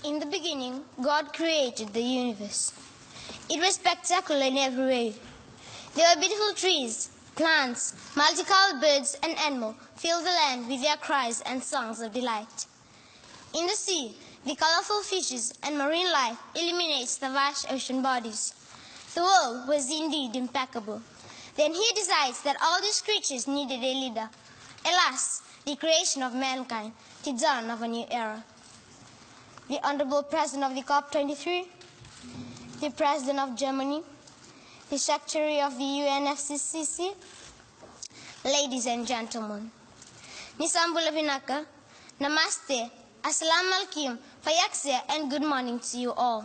In the beginning, God created the universe. It was spectacular in every way. There were beautiful trees, plants, multicolored birds and animals filled the land with their cries and songs of delight. In the sea, the colorful fishes and marine life illuminates the vast ocean bodies. The world was indeed impeccable. Then he decides that all these creatures needed a leader. Alas, the creation of mankind, the dawn of a new era. The Honorable President of the COP23, the President of Germany, the Secretary of the UNFCCC, ladies and gentlemen. Nisambula Vinaka, Namaste, Assalamu alaikum, Fayaksya, and good morning to you all.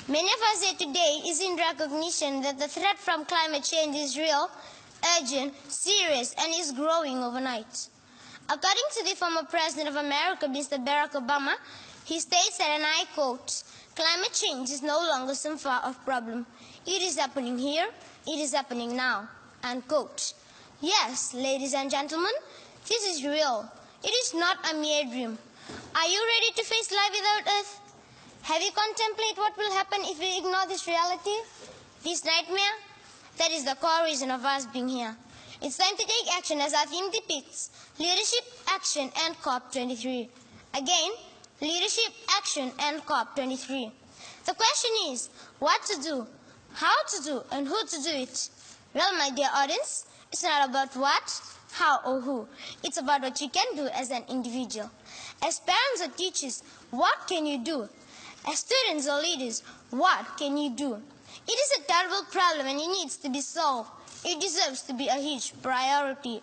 Many of us here today is in recognition that the threat from climate change is real, urgent, serious, and is growing overnight. According to the former President of America, Mr. Barack Obama, he states that, and I quote, "Climate change is no longer some far-off problem. It is happening here, it is happening now," unquote. Yes, ladies and gentlemen, this is real. It is not a mere dream. Are you ready to face life without Earth? Have you contemplated what will happen if we ignore this reality, this nightmare? That is the core reason of us being here. It's time to take action as our theme depicts: leadership, action, and COP23. Again, leadership, action, and COP23. The question is, what to do, how to do, and who to do it? Well, my dear audience, it's not about what, how, or who. It's about what you can do as an individual. As parents or teachers, what can you do? As students or leaders, what can you do? It is a terrible problem and it needs to be solved. It deserves to be a huge priority.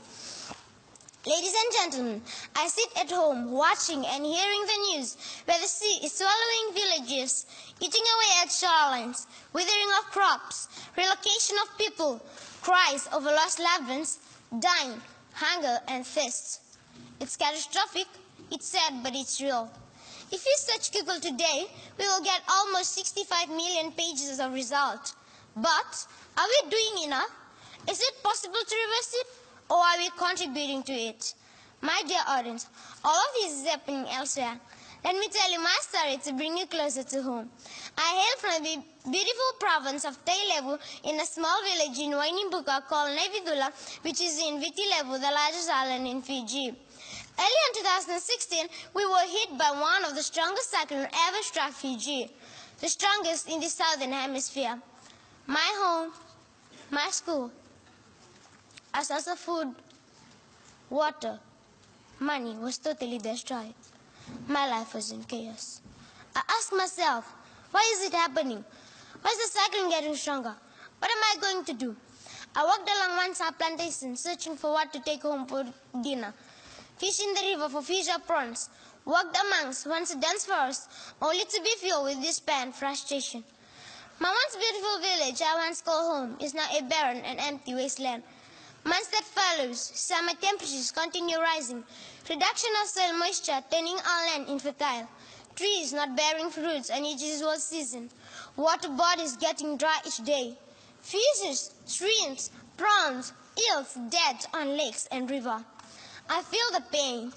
Ladies and gentlemen, I sit at home watching and hearing the news where the sea is swallowing villages, eating away at shorelines, withering of crops, relocation of people, cries over lost loved ones, dying, hunger and thirst. It's catastrophic, it's sad, but it's real. If we search Google today, we will get almost 65 million pages of results. But are we doing enough? Is it possible to reverse it? Or are we contributing to it? My dear audience, all of this is happening elsewhere. Let me tell you my story to bring you closer to home. I hail from the beautiful province of Tailevu in a small village in Wainimbuka called Nevidula, which is in Vitilevu, the largest island in Fiji. Early in 2016, we were hit by one of the strongest cyclones ever struck Fiji, the strongest in the southern hemisphere. My home, my school, a source of food, water, money was totally destroyed. My life was in chaos. I asked myself, why is it happening? Why is the cyclone getting stronger? What am I going to do? I walked along one side plantation searching for what to take home for dinner. Fished in the river for fish or prawns. Walked amongst once a dense forest, only to be filled with despair and frustration. My once beautiful village I once called home is now a barren and empty wasteland. Months that follows, summer temperatures continue rising, reduction of soil moisture turning our land infertile, trees not bearing fruits and each usual season, water bodies getting dry each day, fishes, streams, prawns, eels dead on lakes and river. I feel the pain,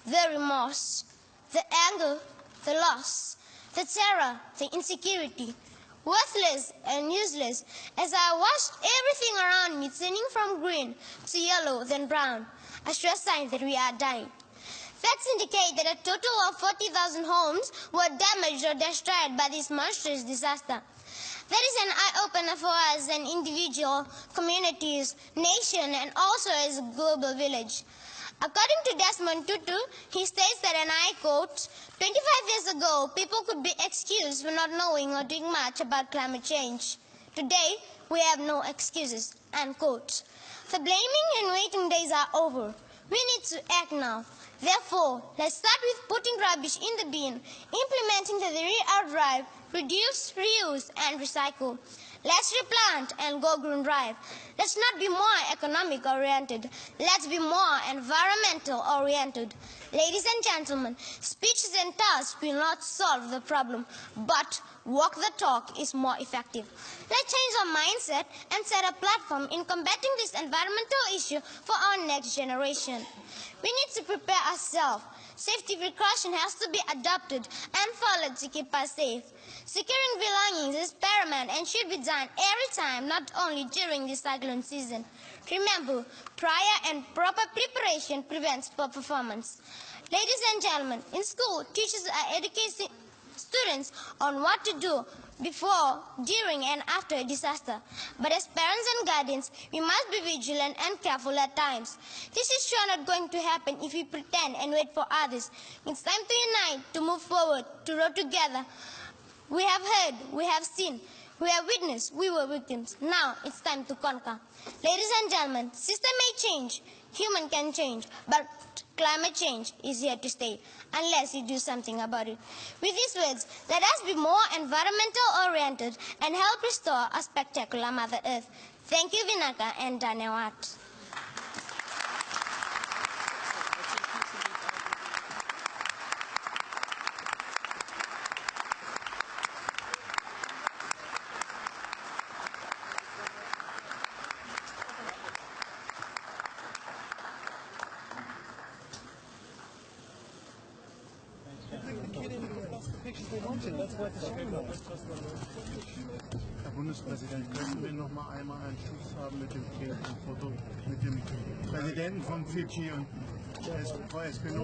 the remorse, the anger, the loss, the terror, the insecurity, worthless and useless, as I watched everything around me turning from green to yellow, then brown, a sure sign that we are dying. Facts indicate that a total of 40,000 homes were damaged or destroyed by this monstrous disaster. That is an eye-opener for us as an individual, communities, nation, and also as a global village. According to Desmond Tutu, he states that, and I quote, 25 years ago, people could be excused for not knowing or doing much about climate change. Today, we have no excuses, unquote. The blaming and waiting days are over. We need to act now. Therefore, let's start with putting rubbish in the bin, implementing the re-out drive, reduce, reuse, and recycle. Let's replant and go green drive. Let's not be more economic oriented. Let's be more environmental oriented. Ladies and gentlemen, speeches and tasks will not solve the problem, but walk the talk is more effective. Let's change our mindset and set a platform in combating this environmental issue for our next generation. We need to prepare ourselves Safety precaution has to be adopted and followed to keep us safe. Securing belongings is paramount and should be done every time, not only during the cyclone season. Remember, prior and proper preparation prevents poor performance. Ladies and gentlemen, in school, teachers are educating students on what to do before, during, and after a disaster. But as parents and guardians, we must be vigilant and careful at times. This is sure not going to happen if we pretend and wait for others. It's time to unite, to move forward, to row together. We have heard, we have seen, we have witnessed, we were victims. Now it's time to conquer. Ladies and gentlemen, system may change, human can change, but climate change is here to stay unless we do something about it. With these words, let us be more environmental oriented and help restore a spectacular Mother Earth. Thank you, Vinaka and Dhanewat. Herr Bundespräsident, könnten wir noch mal einmal einen Schuss haben mit dem Foto mit dem Präsidenten von Fiji und Frau Espinosa?